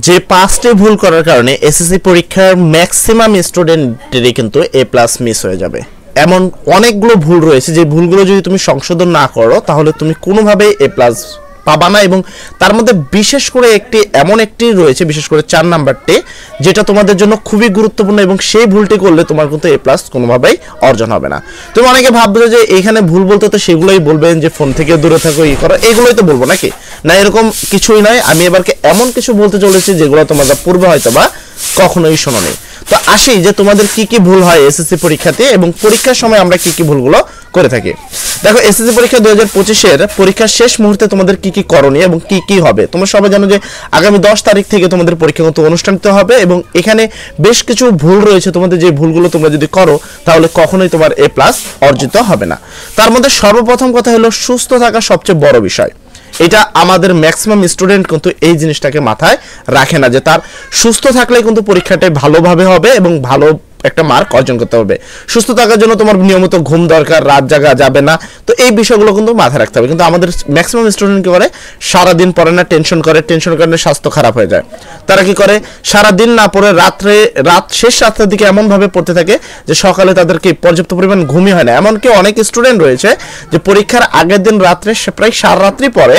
যে পাঁচটি ভুল করার কারণে এসএসসি পরীক্ষার ম্যাক্সিমাম স্টুডেন্টেরই কিন্তু এ প্লাস মিস হয়ে যাবে। এমন অনেকগুলো ভুল রয়েছে যে ভুলগুলো যদি তুমি সংশোধন না করো তাহলে তুমি কোনোভাবেই এ প্লাস পাবা না। এবং তার মধ্যে বিশেষ করে এমন একটি রয়েছে, বিশেষ করে 4 নাম্বারটি, যেটা তোমাদের জন্য খুবই গুরুত্বপূর্ণ এবং সেই ভুলটি করলে তোমার কিন্তু এ প্লাস কোনোভাবেই অর্জন হবে না। তুমি অনেকে ভাববে যে এইখানে ভুল বলতে তো সেগুলোই বলবেন যে ফোন থেকে দূরে থাকো, ই করো, এগুলোই তো বলবো নাকি? না, এরকম কিছুই নয়। আমি এবারকে এমন কিছু বলতে চলেছি যেগুলো তোমরা পূর্বে হয়তো বা কখনোই শোনোনি। তো আসি যে তোমাদের কি কি ভুল হয় এসএসসি পরীক্ষাতে এবং পরীক্ষার সময় আমরা কি কি ভুলগুলো করে থাকি। দেখো, এসএসসি পরীক্ষা 2025-এর পরীক্ষার শেষ মুহূর্তে তোমাদের কি কি করণীয় এবং কি কি হবে। তোমরা সবাই জানো যে আগামী 10 তারিখ থেকে তোমাদের পরীক্ষা কিন্তু অনুষ্ঠিত হবে এবং এখানে বেশ কিছু ভুল রয়েছে। তোমাদের যে ভুলগুলো তোমরা যদি করো তাহলে কখনোই তোমার এ প্লাস অর্জিত হবে না। তার মধ্যে সর্বপ্রথম কথা হলো সুস্থ থাকা সবচেয়ে বড় বিষয়। এটা আমাদের ম্যাক্সিমাম স্টুডেন্ট কিন্তু এই জিনিসটাকে মাথায় রাখে না যে তার সুস্থ থাকলে কিন্তু পরীক্ষাটা ভালোভাবে হবে এবং ভালো একটা মার্ক অর্জন করতে হবে। সুস্থ থাকার জন্য তোমার নিয়মিত ঘুম দরকার, রাত জাগা যাবে না। তো এই বিষয়গুলো কিন্তু মাথায় রাখতে হবে। কিন্তু আমাদের ম্যাক্সিমাম স্টুডেন্ট কি করে, সারাদিন পড়ে না, টেনশনের কারণে স্বাস্থ্য খারাপ হয়ে যায়। তারা কি করে, সারাদিন না পড়ে শেষ রাতের দিকে এমনভাবে পড়তে থাকে যে সকালে তাদেরকে পর্যাপ্ত পরিমাণ ঘুমই হয় না। এমনকি অনেক স্টুডেন্ট রয়েছে যে পরীক্ষার আগের দিন রাত্রে প্রায় সারা রাত্রি পড়ে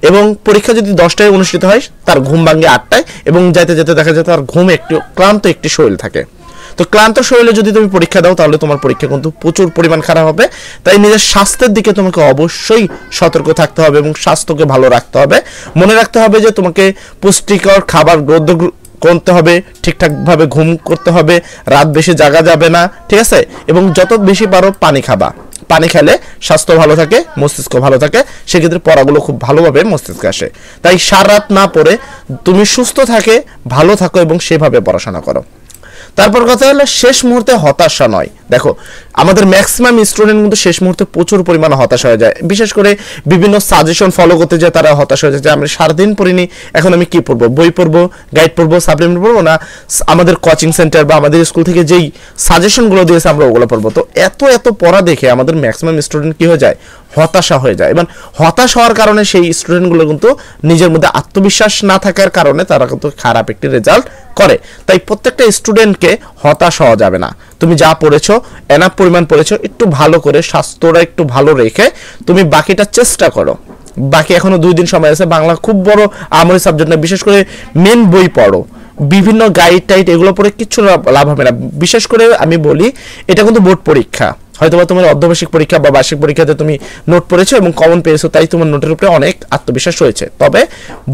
এবং পরীক্ষা যদি 10টায় অনুষ্ঠিত হয় তার ঘুম ভাঙে 8টায় এবং যেতে যেতে দেখা যায় তার ঘুম ক্লান্ত একটি শরীর থাকে। তো ক্লান্ত শরীরে যদি তুমি পরীক্ষা দাও তাহলে তোমার পরীক্ষা কিন্তু প্রচুর পরিমাণ খারাপ হবে। তাই নিজের স্বাস্থ্যের দিকে তোমাকে অবশ্যই সতর্ক থাকতে হবে এবং স্বাস্থ্যকে ভালো রাখতে হবে। মনে রাখতে হবে যে তোমাকে পুষ্টিকর খাবার গ্রহণ করতে হবে, ঠিকঠাকভাবে ঘুম করতে হবে, রাত বেশি জাগা যাবে না, ঠিক আছে? এবং যত বেশি পারো পানি খাবা। পানি খেলে স্বাস্থ্য ভালো থাকে, মস্তিষ্ক ভালো থাকে, সেক্ষেত্রে পড়াগুলো খুব ভালোভাবে মস্তিষ্কে আসে। তাই সারা রাত না পড়ে তুমি সুস্থ থাকে, ভালো থাকো এবং সেভাবে পড়াশোনা করো। তারপর কথা হলো শেষ মুহূর্তে হতাশা নয়। দেখো, আমাদের ম্যাক্সিমাম স্টুডেন্ট কিন্তু শেষ মুহূর্তে প্রচুর পরিমাণে হতাশা হয়ে যায়। বিশেষ করে বিভিন্ন সাজেশন ফলো করতে যায় তারা হতাশা হয়ে যায় যে আমি সারাদিন পড়িনি, এখন আমি কি পড়বো, বই পড়বো, গাইড পড়বো, সাপ্লিমেন্ট পড়বো, না আমাদের কোচিং সেন্টার বা আমাদের স্কুল থেকে যেই সাজেশনগুলো দিয়েছে আমরা ওগুলো পড়বো। তো এত পড়া দেখে আমাদের ম্যাক্সিমাম স্টুডেন্ট কি হয়ে যায়, হতাশা হয়ে যায়। এবং হতাশ হওয়ার কারণে সেই স্টুডেন্টগুলো কিন্তু নিজের মধ্যে আত্মবিশ্বাস না থাকার কারণে তারা কিন্তু খারাপ একটি রেজাল্ট করে। তাই প্রত্যেকটা স্টুডেন্টকে হতাশ হওয়া যাবে না। তুমি যা পড়েছো, এনাফ পরিমাণ পড়েছো, একটু ভালো করে স্বাস্থ্যটা একটু ভালো রেখে তুমি বাকিটা চেষ্টা করো। বাকি এখনো 2 দিন সময় আছে। বাংলা খুব বড় আমরি সাবজেক্ট না, বিশেষ করে মেন বই পড়ো, বিভিন্ন গাইড টাইড এগুলো পড়ে কিচ্ছু লাভ হবে না। বিশেষ করে আমি বলি, এটা কিন্তু বোর্ড পরীক্ষা। হয়তোবা তোমার অর্ধবার্ষিক পরীক্ষা বা বার্ষিক পরীক্ষাতে তুমি নোট পড়েছো এবং কমন পেয়েছো, তাই তোমার নোটের উপরে অনেক আত্মবিশ্বাস রয়েছে। তবে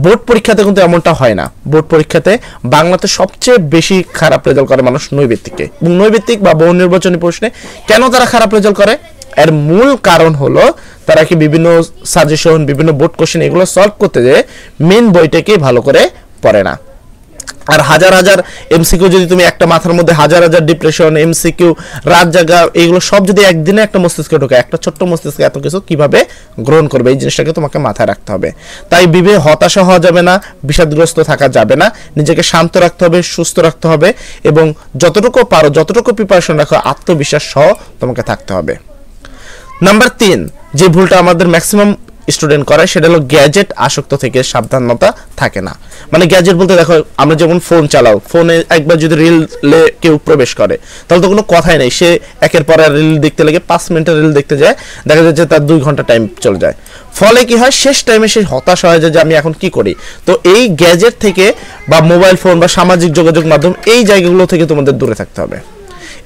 বোর্ড পরীক্ষাতে কিন্তু এমনটা হয় না। বোর্ড পরীক্ষাতে বাংলাতে সবচেয়ে বেশি খারাপ রেজাল্ট করে মানুষ নৈর্ব্যক্তিকে। এবং নৈর্ব্যক্তিক বা বহু নির্বাচনী প্রশ্নে কেন তারা খারাপ রেজাল্ট করে, এর মূল কারণ হলো তারা কি বিভিন্ন সাজেশন, বিভিন্ন বোর্ড কোশ্চেন এগুলো সলভ করতে যেয়ে মেন বইটাকে ভালো করে পড়ে না। আর হাজার হাজার এমসিকিউ যদি তুমি একটা মাথার মধ্যে হাজার ডিপ্রেশন, এমসিকিউ, রাত জাগা, এগুলো সব যদি একদিনে একটা মস্তিষ্কে ঢোকে, একটা ছোট্ট মস্তিষ্কে এত কিছু কিভাবে গ্রহণ করবে, এই জিনিসটাকে তোমাকে মাথায় রাখতে হবে। তাই হতাশা হওয়া যাবে না, বিষাদগ্রস্ত থাকা যাবে না, নিজেকে শান্ত রাখতে হবে, সুস্থ রাখতে হবে এবং যতটুকু পারো, যতটুকু প্রিপারেশন রাখো, আত্মবিশ্বাস সহ তোমাকে থাকতে হবে। নাম্বার 3 যে ভুলটা আমাদের ম্যাক্সিমাম স্টুডেন্ট করে সেটা হলো গ্যাজেট আসক্ত থেকে সাবধানতা থাকে না। মানে গ্যাজেট বলতে দেখো, আমরা যেমন ফোন চালাও, ফোনে একবার যদি রিলে কেউ প্রবেশ করে তাহলে তো কোনো কথাই নেই, সে একের পর রিল দেখতে লাগে, 5 মিনিটের রিল দেখতে যায়, দেখা যাচ্ছে তার 2 ঘন্টা টাইম চলে যায়। ফলে কি হয়, শেষ টাইমে সে হতাশ হয়ে যায় যে আমি এখন কি করি। তো এই গ্যাজেট থেকে বা মোবাইল ফোন বা সামাজিক যোগাযোগ মাধ্যম, এই জায়গাগুলো থেকে তোমাদের দূরে থাকতে হবে।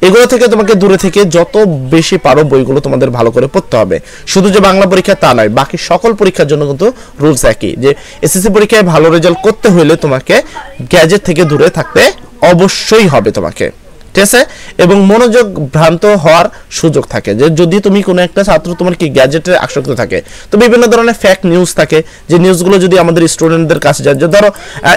এগুলো থেকে তোমাকে দূরে থেকে যত বেশি পারো বইগুলো তোমাদের ভালো করে পড়তে হবে। শুধু যে বাংলা পরীক্ষা তা নয়, বাকি সকল পরীক্ষার জন্য কিন্তু রুলস একই, যে এসএসসি পরীক্ষায় ভালো রেজাল্ট করতে হলে তোমাকে গ্যাজেট থেকে দূরে থাকতে অবশ্যই হবে তোমাকে, ঠিক আছে? এবং মনোযোগ ভ্রান্ত হওয়ার সুযোগ থাকে, যে যদি তুমি কোনো একটা ছাত্র তোমার কি গ্যাজেটে আসক্ত থাকে, তো বিভিন্ন ধরনের ফেক নিউজ থাকে, যে নিউজগুলো যদি আমাদের স্টুডেন্টদের কাছে যায়, যে ধরো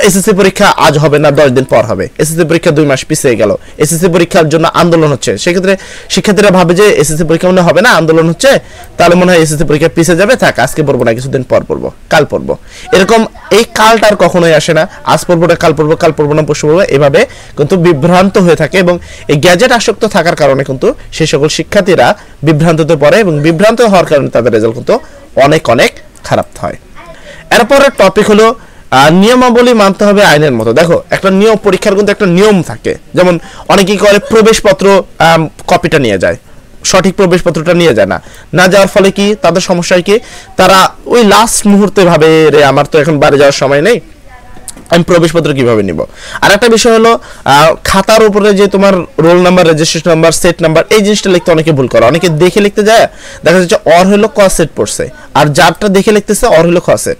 এসএসসি পরীক্ষা আজ হবে না, 10 দিন পর হবে, এসএসসি পরীক্ষা 2 মাস পিছিয়ে গেল, এসএসসি পরীক্ষার জন্য আন্দোলন হচ্ছে, সেক্ষেত্রে শিক্ষার্থীরা ভাবে যে এসএসসি পরীক্ষা মনে হবে না, আন্দোলন হচ্ছে, তাহলে মনে হয় এসএসসি পরীক্ষা পিছিয়ে যাবে, থাক আজকে পড়বো না, কিছুদিন পর পড়বো, কাল পড়বো। এরকম এই কালটা আর কখনোই আসে না, আজ পড়বো না, কাল পড়বো, কাল পড়বো না, পরশু পড়বো, এভাবে কিন্তু বিভ্রান্ত হয়ে থাকে। এবং এই গ্যাজেট আসক্ত থাকার কারণে কিন্তু সেই সকল শিক্ষার্থীরা বিভ্রান্ততে পড়ে এবং বিভ্রান্ত হওয়ার কারণে তাদের রেজাল্ট কিন্তু অনেক খারাপ হয়। এরপরের টপিক হলো নিয়মাবলী মানতে হবে আইনের মতো। দেখো একটা নিয়ম, পরীক্ষার কিন্তু একটা নিয়ম থাকে, যেমন অনেকেই করে প্রবেশপত্র কপিটা নিয়ে যায়, সঠিক প্রবেশপত্রটা নিয়ে যায় না, না যাওয়ার ফলে কি তাদের সমস্যা কি, তারা ওই লাস্ট মুহূর্তে ভাবে রে আমার তো এখন বাড়ি যাওয়ার সময় নেই, আমি প্রবেশপত্র কিভাবে নিব। আর একটা বিষয় হলো খাতার উপরে যে তোমার roll number, registration number, set number, এই জিনিসটা লিখতে অনেকে ভুল করে, অনেকে দেখে লিখতে যায়, দেখা যাচ্ছে অর হলো ক সেট পড়ছে, আর যারটা দেখে লিখতেছে অর হলো খ সেট,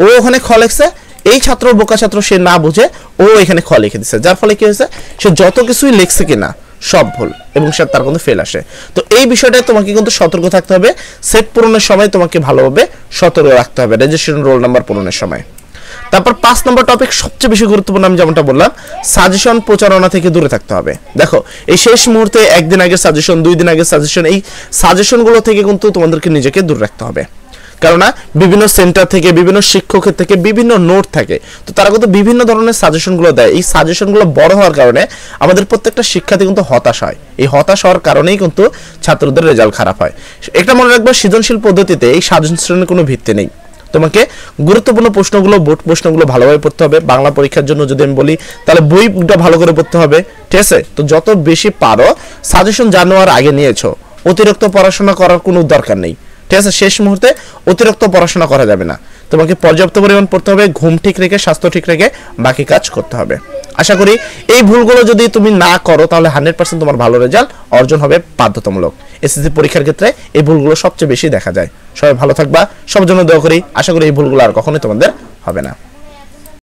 ও ওখানে খ লিখছে, এই ছাত্র বোকা ছাত্র, সে না বুঝে ও এখানে খ লিখে দিচ্ছে, যার ফলে কি হয়েছে, সে যত কিছুই লিখছে কিনা সব ভুল এবং সে তার কিন্তু ফেল আসে। তো এই বিষয়টায় তোমাকে কিন্তু সতর্ক থাকতে হবে, সেট পূরণের সময় তোমাকে ভালোভাবে সতর্ক রাখতে হবে, রেজিস্ট্রেশন রোল নাম্বার পূরণের সময়। তারপর 5 নম্বর টপিক সবচেয়ে বেশি গুরুত্বপূর্ণ, আমি যেমনটা বললাম, সাজেশন প্রচারণা থেকে দূরে থাকতে হবে। দেখো এই শেষ মুহূর্তে একদিন আগে সাজেশন, 2 দিন আগে সাজেশন, এই সাজেশনগুলো থেকে কিন্তু তোমাদেরকে নিজেকে দূরে রাখতে হবে, কেননা বিভিন্ন সেন্টার থেকে, বিভিন্ন শিক্ষকের থেকে বিভিন্ন নোট থাকে, তো তারা কিন্তু বিভিন্ন ধরনের সাজেশনগুলো দেয়। এই সাজেশনগুলো বড় হওয়ার কারণে আমাদের প্রত্যেকটা শিক্ষার্থী কিন্তু হতাশ হয়, এই হতাশ হওয়ার কারণেই কিন্তু ছাত্রদের রেজাল্ট খারাপ হয়। একটা মনে রাখবে, সৃজনশীল পদ্ধতিতে এই সাজেশনের কোনো ভিত্তি নেই। তোমাকে গুরুত্বপূর্ণ প্রশ্নগুলো, বোর্ড প্রশ্নগুলো ভালোভাবে পড়তে হবে। বাংলা পরীক্ষার জন্য যদি আমি বলি, তাহলে বইটা ভালো করে পড়তে হবে, ঠিক আছে? তো যত বেশি পারো সাজেশন জানার আগে নিয়েছো, অতিরিক্ত পড়াশোনা করার কোনো দরকার নেই, ঠিক আছে? শেষ মুহূর্তে অতিরিক্ত পড়াশোনা করা যাবে না, তোমাকে পর্যাপ্ত পরিমাণ পড়তে হবে, ঘুম ঠিক রেখে, স্বাস্থ্য ঠিক রেখে বাকি কাজ করতে হবে। আশা করি এই ভুলগুলো যদি তুমি না করো, তাহলে 100% তোমার ভালো রেজাল্ট অর্জন হবে বাধ্যতামূলক। এসএসসি পরীক্ষার ক্ষেত্রে এই ভুলগুলো সবচেয়ে বেশি দেখা যায়। সবাই ভালো থাকবা, সবার জন্য দোয়া করি, আশা করি এই ভুলগুলো আর কখনোই তোমাদের হবে না।